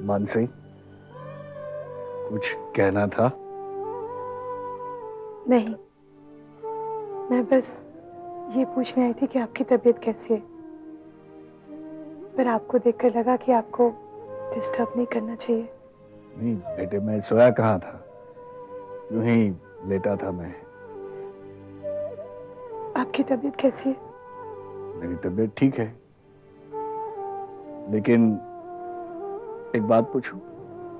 मानसी, कुछ कहना था? नहीं, मैं बस ये पूछने आई थी कि आपकी तबीयत कैसी है। पर आपको देखकर लगा कि आपको डिस्टर्ब नहीं करना चाहिए। नहीं बेटे, मैं सोया कहाँ था, यूं ही लेटा था मैं। आपकी तबीयत कैसी है? मेरी तबीयत ठीक है, लेकिन एक बात पूछूं?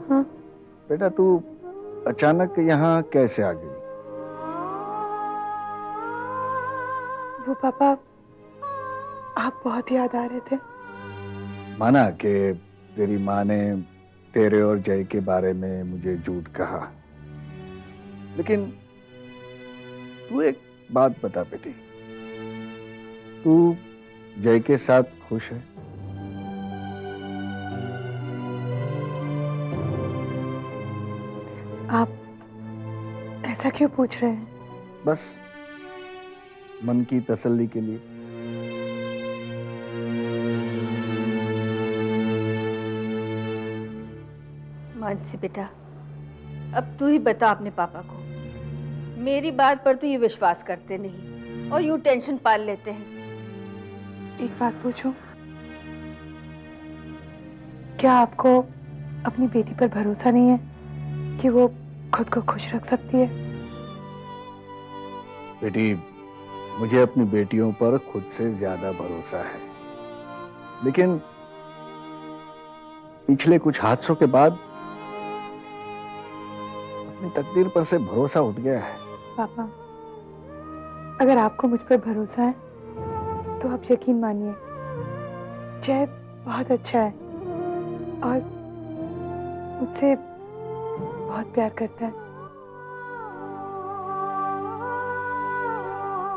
हाँ? बेटा, तू अचानक यहाँ कैसे आ गई? वो पापा, आप बहुत याद आ रहे थे। माना कि तेरी माँ ने तेरे और जय के बारे में मुझे झूठ कहा, लेकिन तू एक बात बता बेटी, तू जय के साथ खुश है? आप ऐसा क्यों पूछ रहे हैं? बस मन की तसल्ली के लिए। मानसी बेटा, अब तू ही बता अपने पापा को। मेरी बात पर तो ये विश्वास करते नहीं और यूं टेंशन पाल लेते हैं। एक बात पूछूं? क्या आपको अपनी बेटी पर भरोसा नहीं है कि वो खुद को खुश रख सकती है? बेटी, मुझे अपनी बेटियों पर खुद से ज्यादा भरोसा है, लेकिन पिछले कुछ हादसों के बाद अपनी तकदीर पर से भरोसा उठ गया है। पापा, अगर आपको मुझ पर भरोसा है तो आप यकीन मानिए, जय बहुत अच्छा है और मुझसे बहुत प्यार करता है।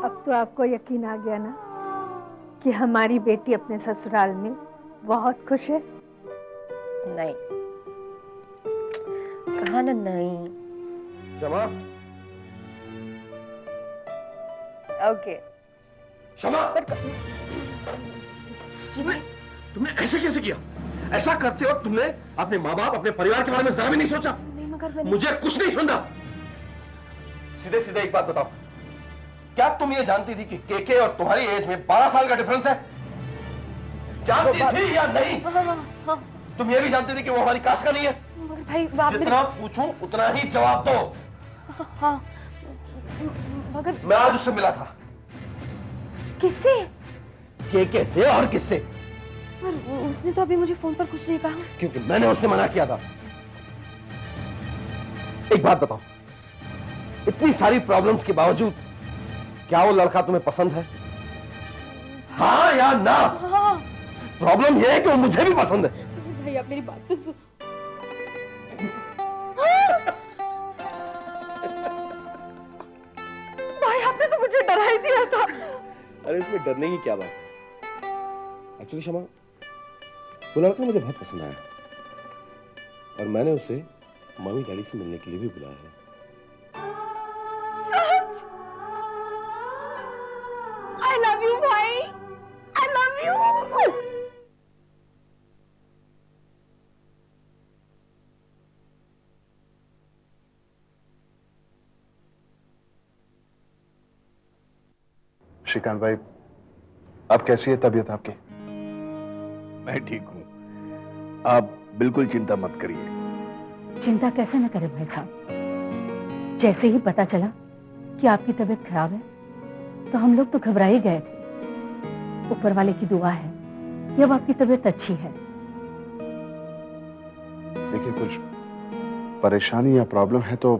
अब तो आपको यकीन आ गया ना कि हमारी बेटी अपने ससुराल में बहुत खुश है? नहीं, कहा ना नहीं। क्षमा। ओके। क्षमा। तुमने ऐसे कैसे किया? ऐसा करते वक्त तुमने अपने माँ बाप, अपने परिवार के बारे में जरा भी नहीं सोचा? नहीं, मगर मुझे कुछ नहीं सुनना। सीधे सीधे एक बात बताओ, क्या तुम ये जानती थी कि केके और तुम्हारी एज में 12 साल का डिफरेंस है? जानती थी या नहीं? हाँ। तुम ये भी जानती थी कि वो हमारी कास्ट का नहीं है? मगर भाई, जितना पूछूं उतना ही जवाब दो। हाँ, मगर मैं आज उससे मिला था। किससे? केके से। और किससे? पर उसने तो अभी मुझे फोन पर कुछ नहीं कहा। क्योंकि मैंने उससे मना किया था। एक बात बताओ, इतनी सारी प्रॉब्लम्स के बावजूद क्या वो लड़का तुम्हें पसंद है? हाँ या ना? हाँ। प्रॉब्लम यह है कि वो मुझे भी पसंद है। भाई, आप मेरी बात तो सुन। भाई, आपने तो मुझे डरा ही दिया था। अरे इसमें डरने की क्या बात? एक्चुअली क्षमा, वो लड़का मुझे बहुत पसंद आया और मैंने उसे मम्मी डैडी से मिलने के लिए भी बुलाया है। I love you, भाई। I love you। श्रीकांत भाई, आप कैसी है तबीयत आपकी? मैं ठीक हूं, आप बिल्कुल चिंता मत करिए। चिंता कैसे न करे भाई साहब, जैसे ही पता चला कि आपकी तबीयत खराब है तो हम लोग तो घबरा ही गए थे। ऊपर वाले की दुआ है कि अब आपकी तबीयत अच्छी है। देखिए, कुछ परेशानी या प्रॉब्लम है तो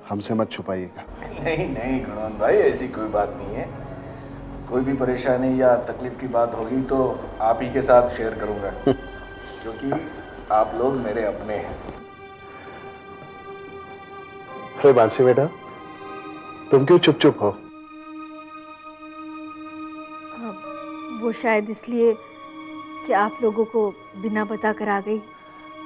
हमसे मत छुपाइएगा। नहीं नहीं गुणवंत भाई, ऐसी कोई बात नहीं है। कोई भी परेशानी या तकलीफ की बात होगी तो आप ही के साथ शेयर करूंगा क्योंकि आप लोग मेरे अपने हैं। अरे बांसी बेटा, तुम क्यों चुप चुप हो? वो शायद इसलिए कि आप लोगों को बिना बता कर आ गई।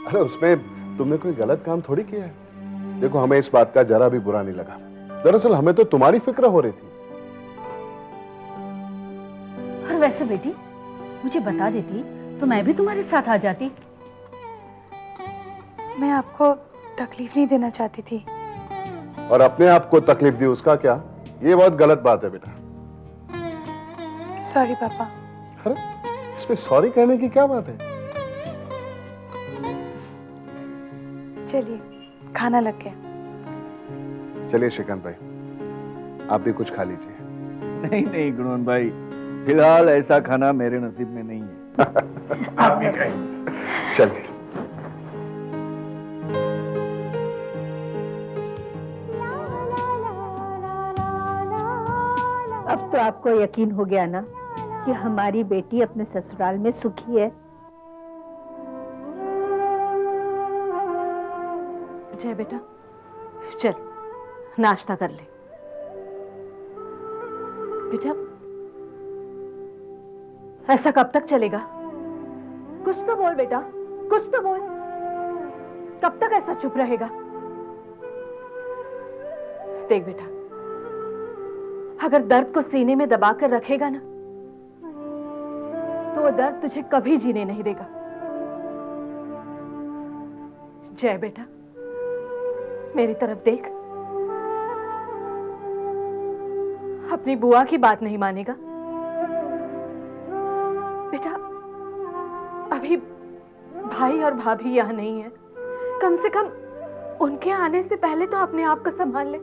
अरे उसमें तुमने कोई गलत काम थोड़ी किया है। देखो, हमें इस बात का जरा भी बुरा नहीं लगा। दरअसल हमें तो तुम्हारी फिक्र हो रही थी। और वैसे बेटी, मुझे बता देती तो मैं भी तुम्हारे साथ आ जाती। मैं आपको तकलीफ नहीं देना चाहती थी। और अपने आप को तकलीफ दी उसका क्या? ये बहुत गलत बात है बेटा। सॉरी पापा। अरे इसमें सॉरी कहने की क्या बात है? चलिए खाना लग गया। चलिए श्रीकांत भाई, आप भी कुछ खा लीजिए। नहीं नहीं गुणवंत भाई, फिलहाल ऐसा खाना मेरे नसीब में नहीं है। आप भी खाइए। चलिए। अब तो आपको यकीन हो गया ना कि हमारी बेटी अपने ससुराल में सुखी है। जय बेटा, चल नाश्ता कर ले। बेटा ऐसा कब तक चलेगा? कुछ तो बोल बेटा, कुछ तो बोल। कब तक ऐसा चुप रहेगा? देख बेटा, अगर दर्द को सीने में दबा कर रखेगा ना, तो वो दर्द तुझे कभी जीने नहीं देगा। जय बेटा, मेरी तरफ देख। अपनी बुआ की बात नहीं मानेगा बेटा। अभी भाई और भाभी यहां नहीं है, कम से कम उनके आने से पहले तो अपने आप को संभाल ले।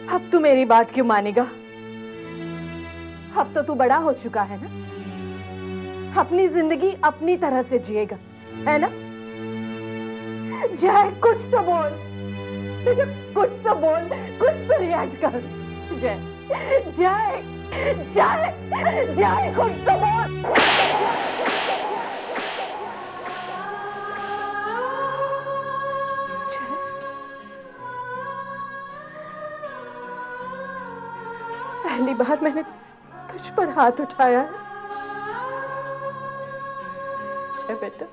अब तू मेरी बात क्यों मानेगा? अब तो तू बड़ा हो चुका है ना, अपनी जिंदगी अपनी तरह से जिएगा, है ना? जय कुछ तो बोल, कुछ तो बोल, कुछ तो रिएक्ट कर। जय जय जय जय कुछ तो बोल। पहली बार मैंने तुझ पर हाथ उठाया है। जय बेटा,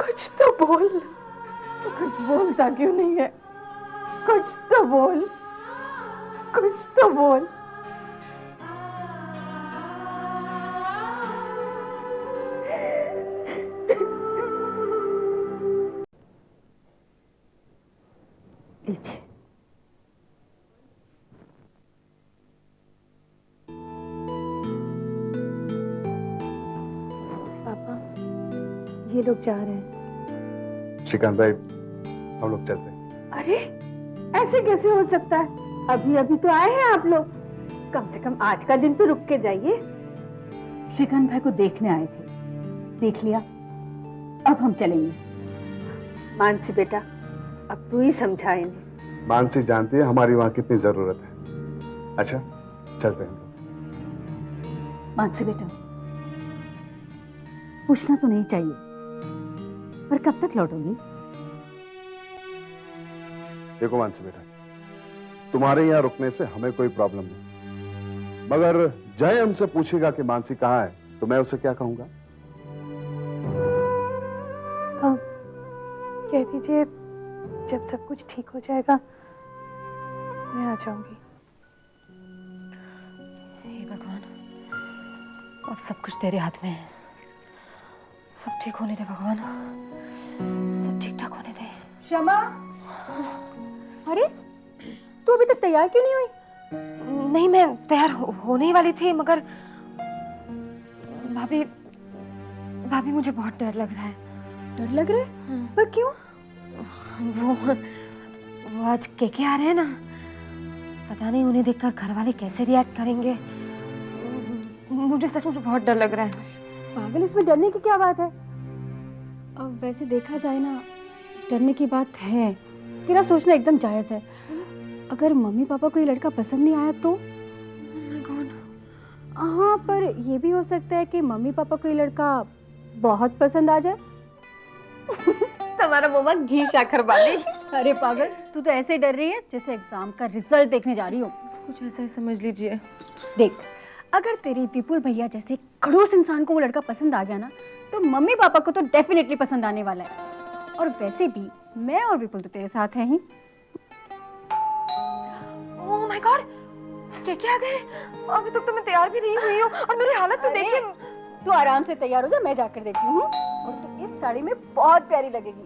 कुछ तो बोल। कुछ बोलता क्यों नहीं है? कुछ तो बोल, कुछ तो बोल। लीजिए। पापा, ये लोग जा रहे हैं। श्रीकांत भाई, हम लोग चलते हैं। अरे ऐसे कैसे हो सकता है? अभी अभी तो आए हैं आप लोग, कम से कम आज का दिन तो रुक के जाइए। श्रीकांत भाई को देखने आए थे, देख लिया, अब हम चलेंगे। मानसी बेटा, अब तू ही समझा इन्हें। मानसी जानती है हमारी वहां कितनी जरूरत है। अच्छा चलते हैं। मानसी बेटा, पूछना तो नहीं चाहिए, पर कब तक लौटोगी? देखो मानसी बेटा, तुम्हारे यहाँ रुकने से हमें कोई प्रॉब्लम नहीं, मगर जय हमसे पूछेगा कि मानसी कहाँ है, तो मैं उसे क्या कहूंगा? कह दीजिए जब सब कुछ ठीक हो जाएगा मैं आ जाऊंगी। हे भगवान, अब सब कुछ तेरे हाथ में है। सब ठीक होने दे भगवान, सब ठीक ठाक होने दे। क्षमा, अरे तू अभी तक तैयार क्यों नहीं हुई? नहीं, मैं तैयार होने ही वाली थी, मगर भाभी मुझे बहुत डर लग रहा है। डर लग रहा है? पर क्यों? वो आज केके आ रहे हैं ना, पता नहीं उन्हें देखकर घर वाले कैसे रिएक्ट करेंगे। मुझे सच में बहुत डर लग रहा है। पागल, इसमें डरने की क्या बात है? अब वैसे देखा जाए ना, डरने की बात है, तेरा सोचना एकदम जायज है। अगर मम्मी पापा को ये लड़का पसंद नहीं आया तो? कौन? हाँ, पर ये भी हो सकता है कि मम्मी पापा को ये लड़का बहुत पसंद आ जाए। तुम्हारा मम्मा घी शाकर वाली। अरे पागल, तू तो ऐसे डर रही है जैसे एग्जाम का रिजल्ट देखने जा रही हो। कुछ ऐसा ही समझ लीजिए। देख, अगर तेरे विपुल भैया जैसे खड़ूस इंसान को वो लड़का पसंद आ गया ना, तो मम्मी पापा को तो डेफिनेटली पसंद आने वाला है। और वैसे भी मैं और विपुल तो तेरे साथ हैं ही। ओह माय गॉड, क्या आ गए? अभी तक तो मैं तैयार भी नहीं हुई हूँ और मेरी हालत तो देखिए। तू आराम से तैयार हो जा, मैं जाकर देखती हूँ। और तू इस साड़ी में बहुत प्यारी लगेगी।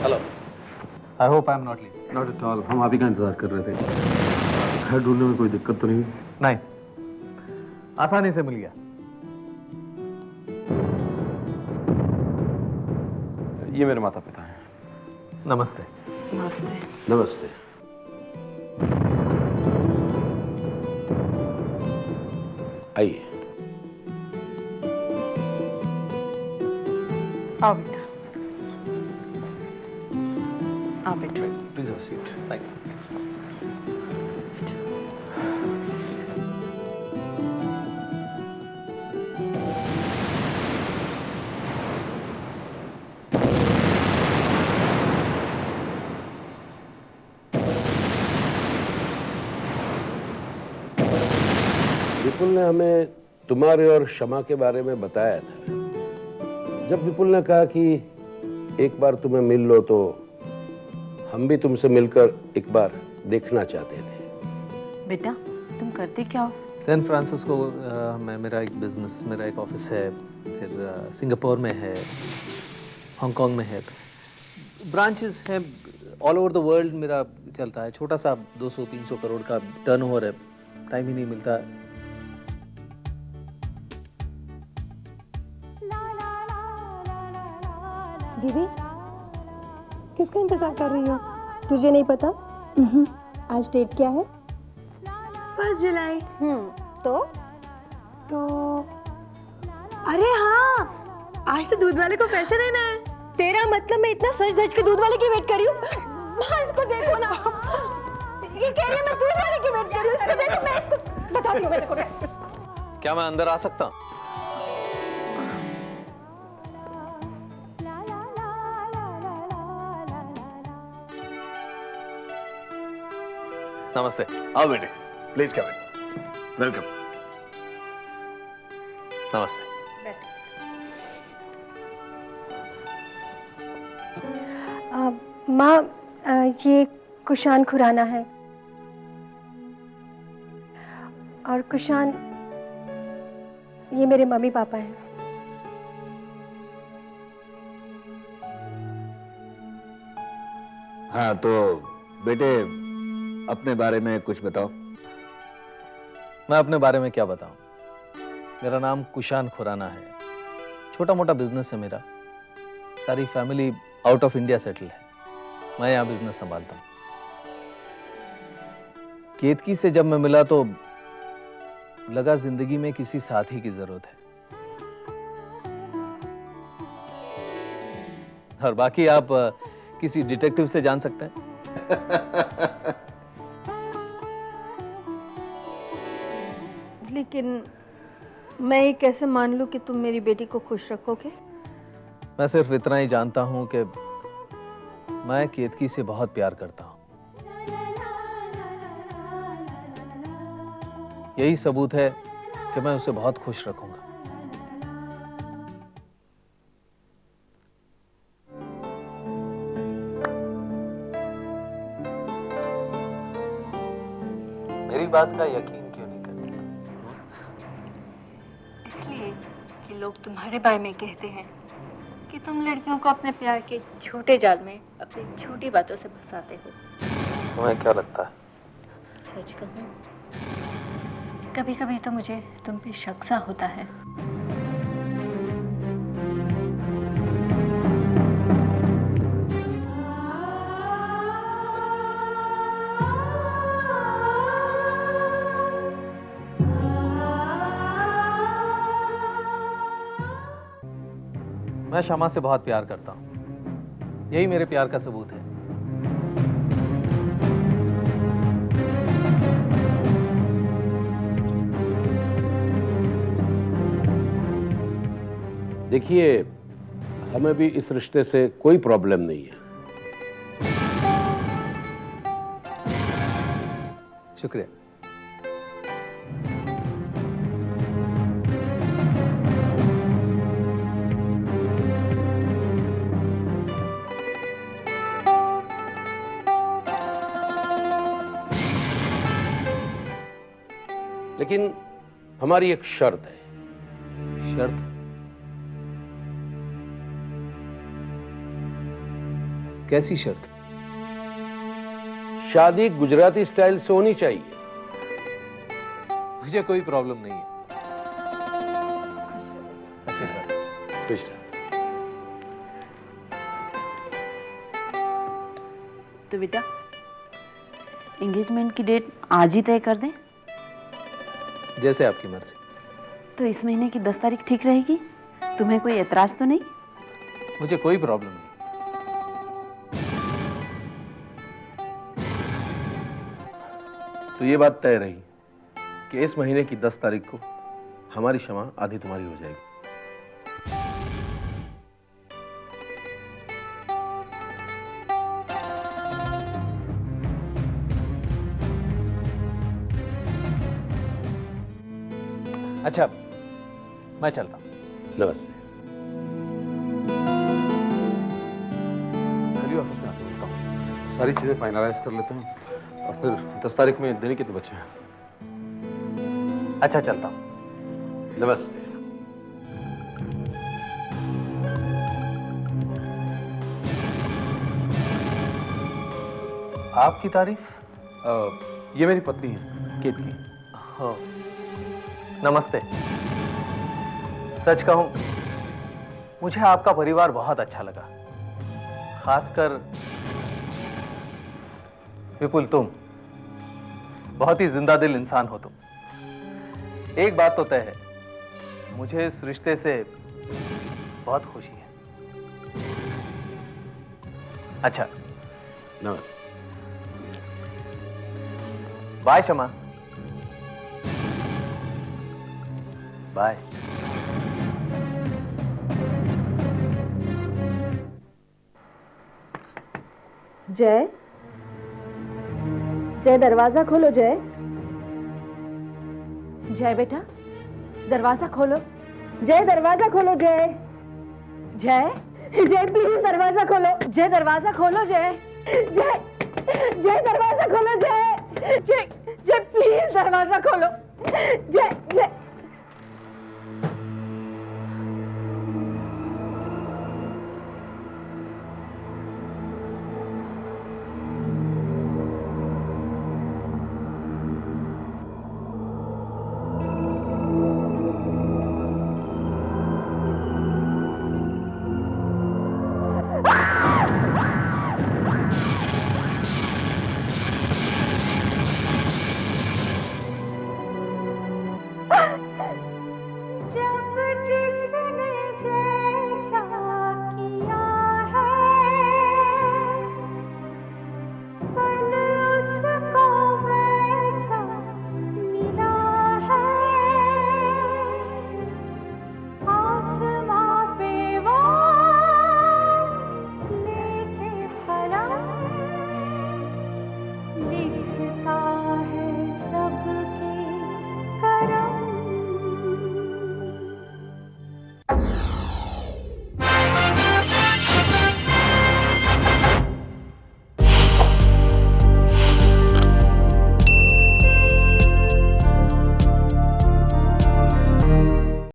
Hello. I hope I am not let. Not at all, हम आप ही का इंतजार कर रहे थे। घर ढूंढने में कोई दिक्कत तो नहीं हुई? नहीं, आसानी से मिल गया। ये मेरे माता पिता हैं। नमस्ते। नमस्ते। नमस्ते। आइए। आओ बेटा, आओ बेटा। Please have a seat. Thank you. Vipul ने हमें तुम्हारे और शमा के बारे में बताया था। जब विपुल ने कहा कि एक बार तुम्हें मिल लो, तो हम भी तुमसे मिलकर एक बार देखना चाहते थे। बेटा तुम करते क्या हो? सैन फ्रांसिस्को में मेरा एक बिजनेस, मेरा एक ऑफिस है, फिर सिंगापुर में है, हांगकांग में है, ब्रांचेस हैं ऑल ओवर द वर्ल्ड। मेरा चलता है, छोटा सा 200-300 करोड़ का टर्नओवर है, टाइम ही नहीं मिलता। दीदी किसका इंतजार कर रही हो? तुझे नहीं पता? आज डेट क्या है? 1 जुलाई। तो अरे हाँ, आज तो दूध वाले को पैसे देना है। तेरा मतलब मैं इतना सज धज के दूध वाले की वेट कर रही हूँ? माँ इसको देखो ना, ये कह रही है मैं दूध वाले की वेट कर रही हूँ। इसको देखो, मैं इसको बताती हूँ। मेरे को क्या मैं अंदर आ सकता हूँ? नमस्ते। आओ बेटे, प्लीज कम इन। वेलकम। नमस्ते। माँ, ये कुशान खुराना है, और कुशान ये मेरे मम्मी पापा हैं। हाँ तो बेटे अपने बारे में कुछ बताओ। मैं अपने बारे में क्या बताऊं? मेरा नाम कुशान खुराना है, छोटा मोटा बिजनेस है मेरा, सारी family out of India settle है, मैं यहाँ बिजनेस संभालता हूँ। केतकी से जब मैं मिला तो लगा जिंदगी में किसी साथी की जरूरत है, और बाकी आप किसी डिटेक्टिव से जान सकते हैं। लेकिन मैं ये कैसे मान लूं कि तुम मेरी बेटी को खुश रखोगे? मैं सिर्फ इतना ही जानता हूं कि मैं केतकी से बहुत प्यार करता हूं। यही सबूत है कि मैं उसे बहुत खुश रखूंगा। मेरी बात का यकीन क्यों नहीं करते? इसलिए कि लोग तुम्हारे बारे में कहते हैं कि तुम लड़कियों को अपने प्यार के छोटे जाल में अपनी छोटी बातों से फंसाते हो। तुम्हें क्या लगता है? सच कहूं, कभी कभी तो मुझे तुम पे शक सा होता है। मैं शमा से बहुत प्यार करता हूं, यही मेरे प्यार का सबूत है। देखिए, हमें भी इस रिश्ते से कोई प्रॉब्लम नहीं है। शुक्रिया। लेकिन हमारी एक शर्त है। शर्त? कैसी शर्त? शादी गुजराती स्टाइल से होनी चाहिए। मुझे कोई प्रॉब्लम नहीं है। खुश रहो। तो बेटा एंगेजमेंट की डेट आज ही तय कर दें? जैसे आपकी मर्जी। तो इस महीने की 10 तारीख ठीक रहेगी? तुम्हें कोई एतराज तो नहीं? मुझे कोई प्रॉब्लम नहीं। तो ये बात तय रही कि इस महीने की 10 तारीख को हमारी क्षमा आधी तुम्हारी हो जाएगी। अच्छा, मैं चलता हूं। नमस्ते। चलिए ऑफिस में आके मिलता हूँ, सारी चीजें फाइनलाइज कर लेते हैं और फिर 10 तारीख में देने के तो बचे हैं। अच्छा, चलता हूं। नमस्ते। आपकी तारीफ? ये मेरी पत्नी है, केतकी। हाँ, नमस्ते। सच कहूं, मुझे आपका परिवार बहुत अच्छा लगा, खासकर विपुल, तुम बहुत ही जिंदा दिल इंसान हो तुम। एक बात तो तय है, मुझे इस रिश्ते से बहुत खुशी है। अच्छा, नमस्ते। बाय शमा। बाय। जय, जय दरवाजा खोलो। जय, जय बेटा दरवाजा खोलो। जय दरवाजा खोलो। जय, जय, जय प्लीज दरवाजा खोलो। जय दरवाजा खोलो। जय, जय, जय दरवाजा खोलो। जय, जय, जय प्लीज दरवाजा खोलो। जय, जय,